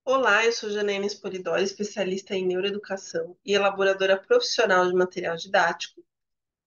Olá, eu sou Janaína Espolidoro, especialista em neuroeducação e elaboradora profissional de material didático.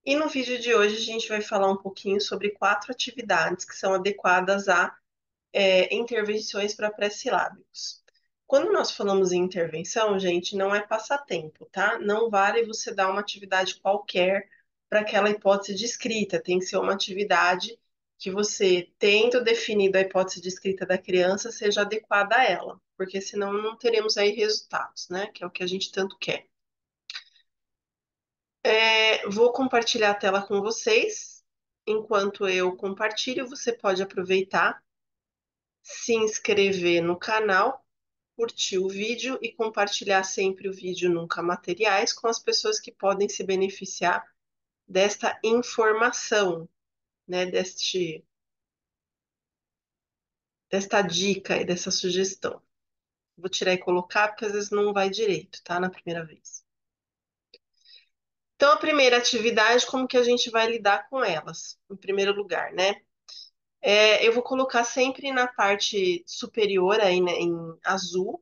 E no vídeo de hoje a gente vai falar um pouquinho sobre 4 atividades que são adequadas a intervenções para pré-silábicos. Quando nós falamos em intervenção, gente, não é passatempo, tá? Não vale você dar uma atividade qualquer para aquela hipótese de escrita. Tem que ser uma atividade que você, tendo definido a hipótese de escrita da criança, seja adequada a ela, porque senão não teremos aí resultados, né? Que é o que a gente tanto quer. Vou compartilhar a tela com vocês. Enquanto eu compartilho, você pode aproveitar, se inscrever no canal, curtir o vídeo e compartilhar sempre o vídeo Nunca Materiais com as pessoas que podem se beneficiar desta informação, né, desta dica e dessa sugestão. Vou tirar e colocar porque às vezes não vai direito, tá? Na primeira vez. Então, a primeira atividade, como que a gente vai lidar com elas? Em primeiro lugar, né? Eu vou colocar sempre na parte superior, aí, né, em azul,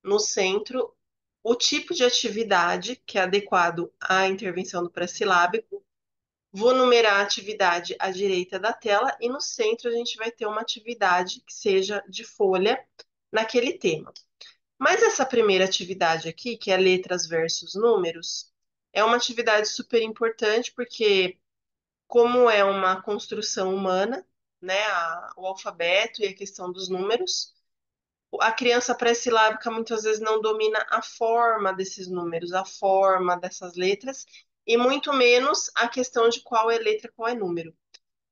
no centro, o tipo de atividade que é adequado à intervenção do pré-silábico. Vou numerar a atividade à direita da tela e no centro a gente vai ter uma atividade que seja de folha naquele tema. Mas essa primeira atividade aqui, que é letras versus números, é uma atividade super importante porque, como é uma construção humana, né, o alfabeto e a questão dos números, a criança pré-silábica muitas vezes não domina a forma desses números, a forma dessas letras, e muito menos a questão de qual é letra, qual é número.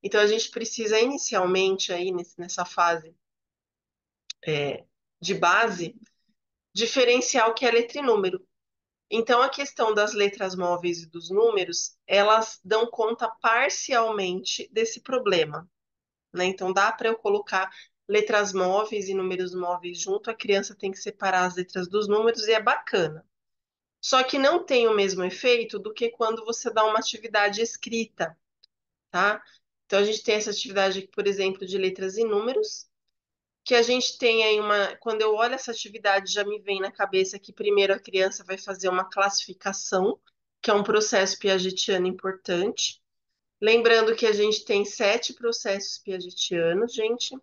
Então, a gente precisa inicialmente, aí, nessa fase de base, diferenciar o que é letra e número. Então, a questão das letras móveis e dos números, elas dão conta parcialmente desse problema, né? Então, dá para eu colocar letras móveis e números móveis junto, a criança tem que separar as letras dos números e é bacana. Só que não tem o mesmo efeito do que quando você dá uma atividade escrita, tá? Então, a gente tem essa atividade aqui, por exemplo, de letras e números, que a gente tem aí uma. Quando eu olho essa atividade, já me vem na cabeça que primeiro a criança vai fazer uma classificação, que é um processo piagetiano importante. Lembrando que a gente tem 7 processos piagetianos, gente,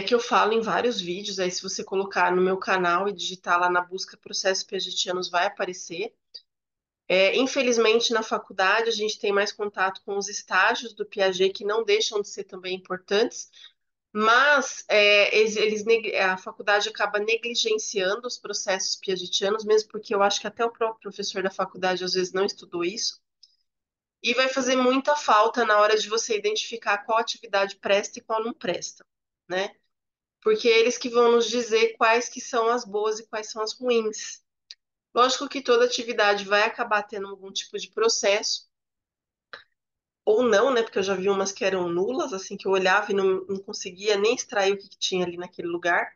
que eu falo em vários vídeos. Aí, se você colocar no meu canal e digitar lá na busca processos piagetianos, vai aparecer. Infelizmente, na faculdade, a gente tem mais contato com os estágios do Piaget, que não deixam de ser também importantes, mas a faculdade acaba negligenciando os processos piagetianos, mesmo porque eu acho que até o próprio professor da faculdade às vezes não estudou isso, e vai fazer muita falta na hora de você identificar qual atividade presta e qual não presta, né? Porque é eles que vão nos dizer quais que são as boas e quais são as ruins. Lógico que toda atividade vai acabar tendo algum tipo de processo, ou não, né? Porque eu já vi umas que eram nulas, assim, que eu olhava e não conseguia nem extrair o que tinha ali naquele lugar.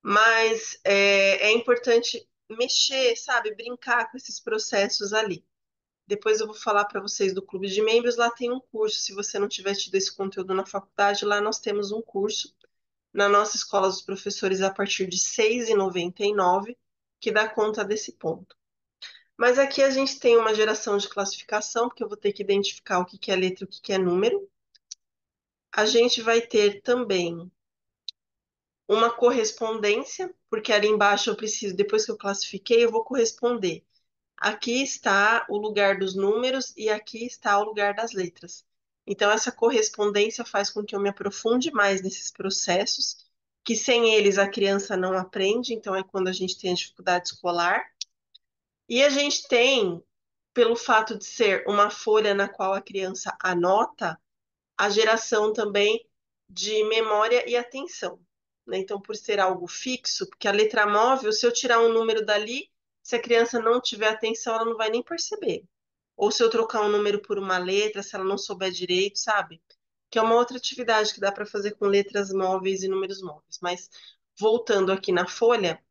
Mas é importante mexer, sabe? Brincar com esses processos ali. Depois eu vou falar para vocês do clube de membros. Lá tem um curso. Se você não tiver tido esse conteúdo na faculdade, lá nós temos um curso na nossa escola dos professores a partir de R$ 6,99, que dá conta desse ponto. Mas aqui a gente tem uma geração de classificação, porque eu vou ter que identificar o que que é letra e o que que é número. A gente vai ter também uma correspondência, porque ali embaixo eu preciso, depois que eu classifiquei, eu vou corresponder. Aqui está o lugar dos números e aqui está o lugar das letras. Então, essa correspondência faz com que eu me aprofunde mais nesses processos, que sem eles a criança não aprende, então é quando a gente tem a dificuldade escolar. E a gente tem, pelo fato de ser uma folha na qual a criança anota, a geração também de memória e atenção, né? Então, por ser algo fixo, porque a letra móvel, se eu tirar um número dali, se a criança não tiver atenção, ela não vai nem perceber. Ou se eu trocar um número por uma letra, se ela não souber direito, sabe? Que é uma outra atividade que dá para fazer com letras móveis e números móveis. Mas voltando aqui na folha,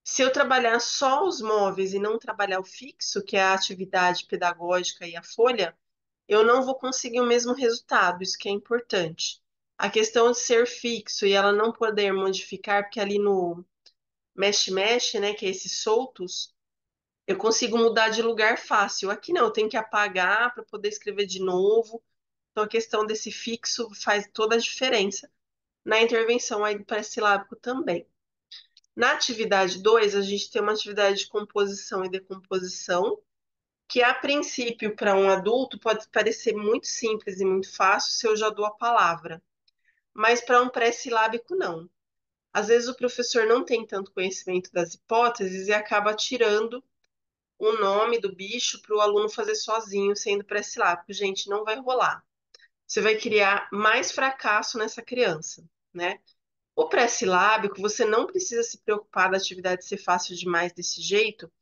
se eu trabalhar só os móveis e não trabalhar o fixo, que é a atividade pedagógica e a folha, eu não vou conseguir o mesmo resultado, isso que é importante. A questão de ser fixo e ela não poder modificar, porque ali no mexe-mexe, né, que é esses soltos, eu consigo mudar de lugar fácil. Aqui não, eu tenho que apagar para poder escrever de novo. Então a questão desse fixo faz toda a diferença na intervenção aí do pré-silábico também. Na atividade 2, a gente tem uma atividade de composição e decomposição, que a princípio, para um adulto, pode parecer muito simples e muito fácil se eu já dou a palavra, mas para um pré-silábico, não. Às vezes o professor não tem tanto conhecimento das hipóteses e acaba tirando o nome do bicho para o aluno fazer sozinho, sendo pré-silábico. Gente, não vai rolar. Você vai criar mais fracasso nessa criança, né? O pré-silábico, você não precisa se preocupar da atividade ser fácil demais desse jeito,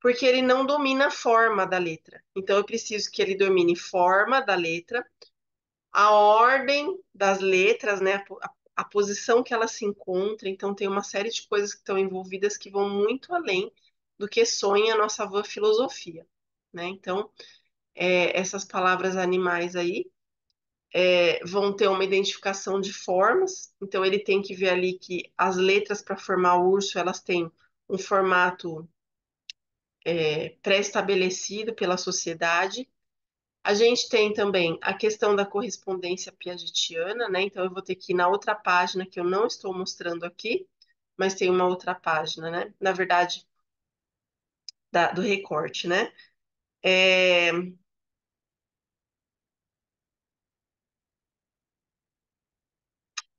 porque ele não domina a forma da letra. Então, eu preciso que ele domine forma da letra, a ordem das letras, né? A posição que ela se encontra. Então, tem uma série de coisas que estão envolvidas que vão muito além do que sonha a nossa vã filosofia, né? Então, essas palavras animais aí vão ter uma identificação de formas. Então, ele tem que ver ali que as letras para formar o urso, elas têm um formato pré-estabelecido pela sociedade. A gente tem também a questão da correspondência piagetiana, né? Então, eu vou ter que ir na outra página que eu não estou mostrando aqui, mas tem uma outra página, né? Na verdade, do recorte, né? É,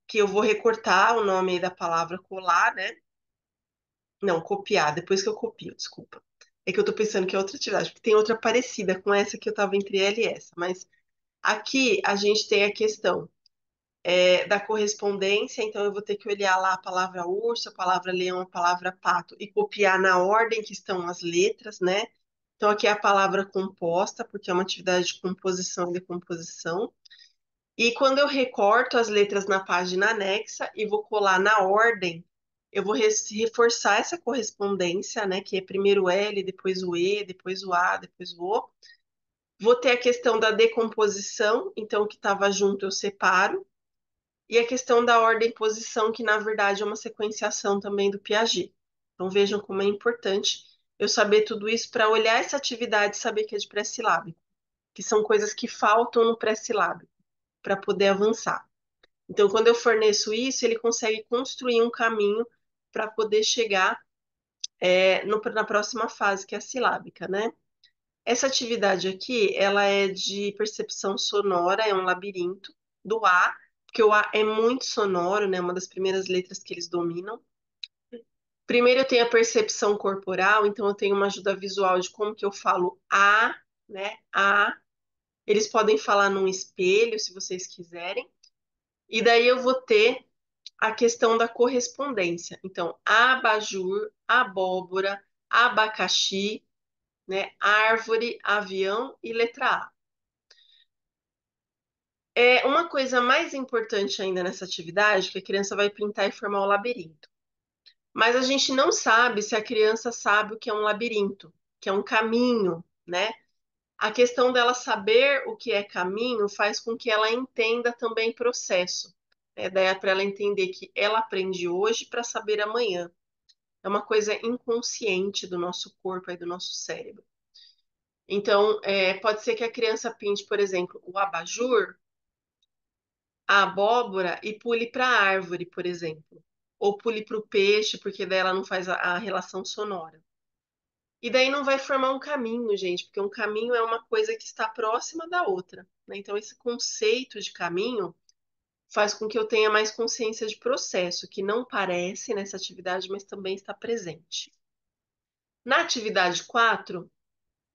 que eu vou recortar o nome da palavra colar, né? Não, copiar, depois que eu copio, desculpa. É que eu tô pensando que é outra atividade, porque tem outra parecida com essa que eu tava entre ela e essa. Mas aqui a gente tem a questão da correspondência, então eu vou ter que olhar lá a palavra urso, a palavra leão, a palavra pato e copiar na ordem que estão as letras, né? Então aqui é a palavra composta, porque é uma atividade de composição e decomposição. E quando eu recorto as letras na página anexa e vou colar na ordem, eu vou reforçar essa correspondência, né? Que é primeiro o L, depois o E, depois o A, depois o O. Vou ter a questão da decomposição, então o que estava junto eu separo. E a questão da ordem e posição, que na verdade é uma sequenciação também do Piaget. Então vejam como é importante eu saber tudo isso para olhar essa atividade e saber que é de pré-silábico, que são coisas que faltam no pré-silábico para poder avançar. Então, quando eu forneço isso, ele consegue construir um caminho para poder chegar na próxima fase, que é a silábica, né? Essa atividade aqui, ela é de percepção sonora, é um labirinto do A, porque o A é muito sonoro, né? Uma das primeiras letras que eles dominam. Primeiro eu tenho a percepção corporal, então eu tenho uma ajuda visual de como que eu falo A, né? A. Eles podem falar num espelho, se vocês quiserem. E daí eu vou ter a questão da correspondência. Então, abajur, abóbora, abacaxi, né? Árvore, avião e letra A. É uma coisa mais importante ainda nessa atividade, que a criança vai pintar e formar o labirinto. Mas a gente não sabe se a criança sabe o que é um labirinto, que é um caminho, né? A questão dela saber o que é caminho faz com que ela entenda também processo. Daí é para ela entender que ela aprende hoje para saber amanhã. É uma coisa inconsciente do nosso corpo e do nosso cérebro. Então, pode ser que a criança pinte, por exemplo, o abajur, a abóbora e pule para a árvore, por exemplo. Ou pule para o peixe, porque daí ela não faz a relação sonora. E daí não vai formar um caminho, gente, porque um caminho é uma coisa que está próxima da outra, né? Então, esse conceito de caminho faz com que eu tenha mais consciência de processo, que não parece nessa atividade, mas também está presente. Na atividade 4,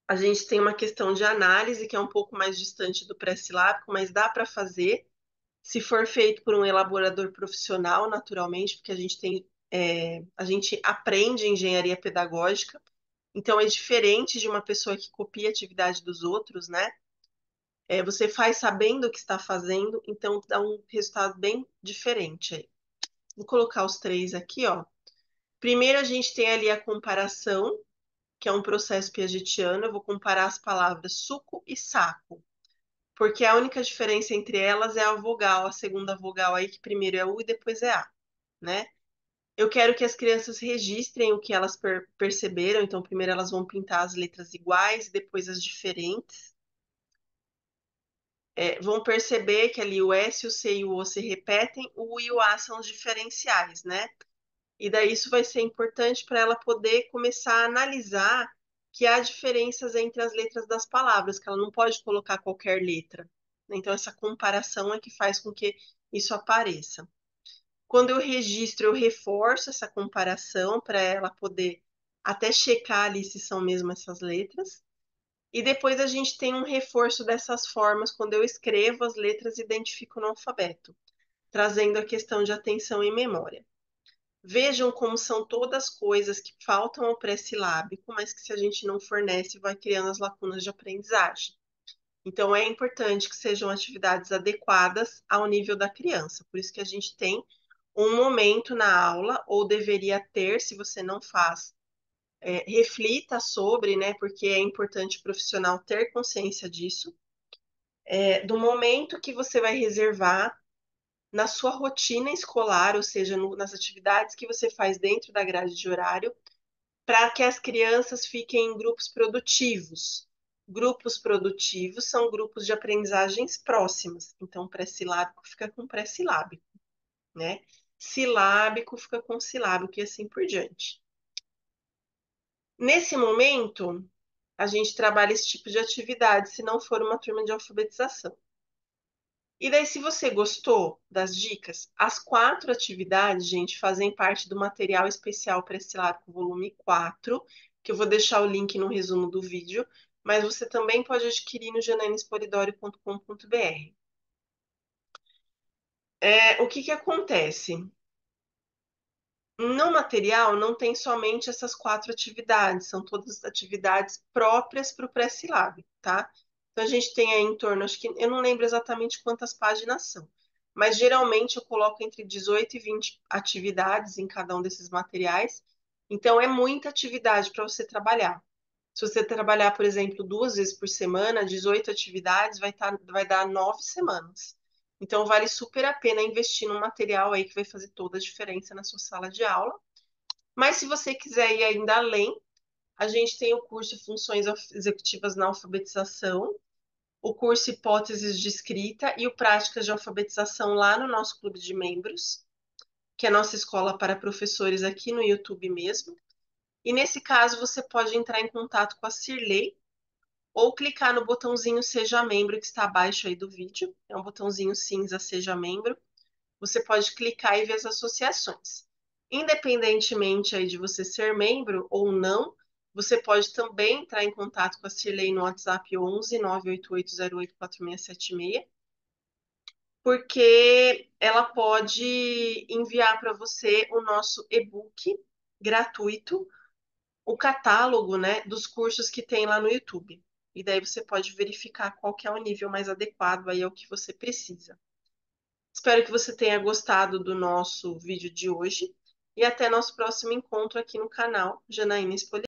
a gente tem uma questão de análise que é um pouco mais distante do pré-silábico, mas dá para fazer se for feito por um elaborador profissional, naturalmente, porque a gente aprende engenharia pedagógica, então é diferente de uma pessoa que copia a atividade dos outros, né? Você faz sabendo o que está fazendo, então dá um resultado bem diferente aí. Vou colocar os três aqui, ó. Primeiro a gente tem ali a comparação, que é um processo piagetiano. Eu vou comparar as palavras suco e saco. porque a única diferença entre elas é a vogal, a segunda vogal aí, que primeiro é U e depois é A, né? Eu quero que as crianças registrem o que elas perceberam, então primeiro elas vão pintar as letras iguais, depois as diferentes. Vão perceber que ali o S, o C e o O se repetem, o U e o A são os diferenciais, né? E daí isso vai ser importante para ela poder começar a analisar que há diferenças entre as letras das palavras, que ela não pode colocar qualquer letra. Então, essa comparação é que faz com que isso apareça. Quando eu registro, eu reforço essa comparação para ela poder até checar ali se são mesmo essas letras. E depois a gente tem um reforço dessas formas quando eu escrevo as letras e identifico no alfabeto, trazendo a questão de atenção e memória. Vejam como são todas coisas que faltam ao pré-silábico, mas que se a gente não fornece, vai criando as lacunas de aprendizagem. Então, é importante que sejam atividades adequadas ao nível da criança. Por isso que a gente tem um momento na aula, ou deveria ter, se você não faz, reflita sobre, né? Porque é importante o profissional ter consciência disso, do momento que você vai reservar na sua rotina escolar, ou seja, nas atividades que você faz dentro da grade de horário, para que as crianças fiquem em grupos produtivos. Grupos produtivos são grupos de aprendizagens próximas. Então, pré-silábico fica com pré-silábico, né? Silábico fica com silábico e assim por diante. Nesse momento, a gente trabalha esse tipo de atividade, se não for uma turma de alfabetização. E daí, se você gostou das dicas, as 4 atividades, gente, fazem parte do material especial pré-silábico volume 4, que eu vou deixar o link no resumo do vídeo, mas você também pode adquirir no janainesporidório.com.br. O que que acontece? No material não tem somente essas 4 atividades, são todas atividades próprias para o pré-silábico, tá? Então a gente tem aí em torno, acho que eu não lembro exatamente quantas páginas são, mas geralmente eu coloco entre 18 e 20 atividades em cada um desses materiais. Então é muita atividade para você trabalhar. Se você trabalhar, por exemplo, 2 vezes por semana, 18 atividades, vai dar 9 semanas. Então, vale super a pena investir num material aí que vai fazer toda a diferença na sua sala de aula. Mas se você quiser ir ainda além, a gente tem o curso Funções Executivas na Alfabetização, o curso Hipóteses de Escrita e o Práticas de Alfabetização lá no nosso clube de membros, que é a nossa escola para professores aqui no YouTube mesmo. E nesse caso, você pode entrar em contato com a Cirlei ou clicar no botãozinho Seja Membro que está abaixo aí do vídeo. É um botãozinho cinza Seja Membro. Você pode clicar e ver as associações. Independentemente aí de você ser membro ou não, você pode também entrar em contato com a Cirlei no WhatsApp 11 988084676, porque ela pode enviar para você o nosso e-book gratuito, o catálogo, né, dos cursos que tem lá no YouTube. E daí você pode verificar qual que é o nível mais adequado aí ao que você precisa. Espero que você tenha gostado do nosso vídeo de hoje e até nosso próximo encontro aqui no canal Janaína Espolidoro.